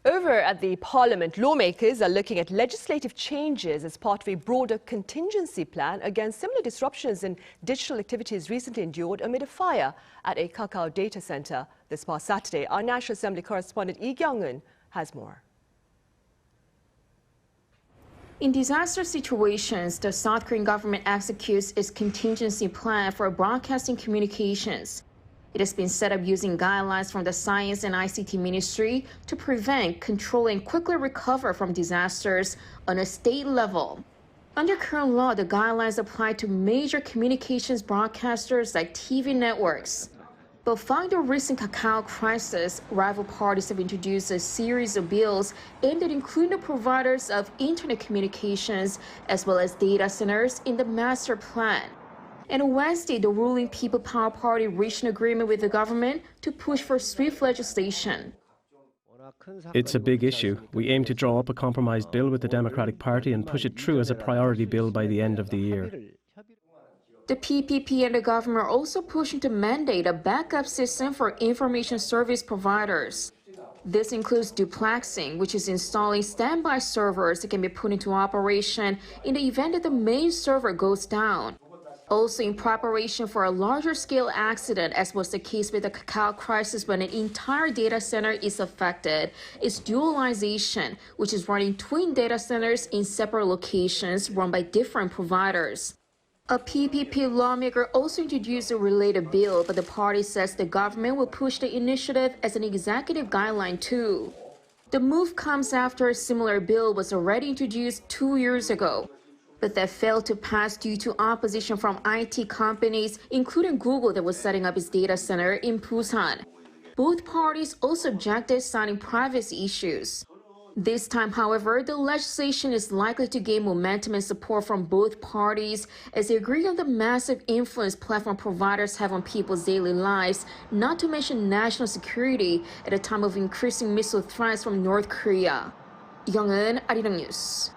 Over at the Parliament, lawmakers are looking at legislative changes as part of a broader contingency plan against similar disruptions in digital activities recently endured amid a fire at a Kakao data center this past Saturday. Our Nat'l Assembly correspondent Kyung-eun has more. In disaster situations, the South Korean government executes its contingency plan for broadcasting communications. It has been set up using guidelines from the Science and ICT Ministry to prevent, control, and quickly recover from disasters on a state level. Under current law, the guidelines apply to major communications broadcasters like TV networks. But following the recent Kakao crisis, rival parties have introduced a series of bills aimed at including the providers of internet communications as well as data centers in the master plan. And Wednesday, the ruling People Power Party reached an agreement with the government to push for swift legislation. It's a big issue. We aim to draw up a compromise bill with the Democratic Party and push it through as a priority bill by the end of the year. The PPP and the government are also pushing to mandate a backup system for information service providers. This includes duplexing, which is installing standby servers that can be put into operation in the event that the main server goes down. Also in preparation for a larger-scale accident, as was the case with the Kakao crisis when an entire data center is affected, is dualization, which is running twin data centers in separate locations run by different providers. A PPP lawmaker also introduced a related bill, but the party says the government will push the initiative as an executive guideline too. The move comes after a similar bill was already introduced 2 years ago, but that failed to pass due to opposition from IT companies, including Google that was setting up its data center in Busan. Both parties also objected, citing privacy issues. This time, however, the legislation is likely to gain momentum and support from both parties as they agree on the massive influence platform providers have on people's daily lives, not to mention national security at a time of increasing missile threats from North Korea. Kyung-eun, Arirang News.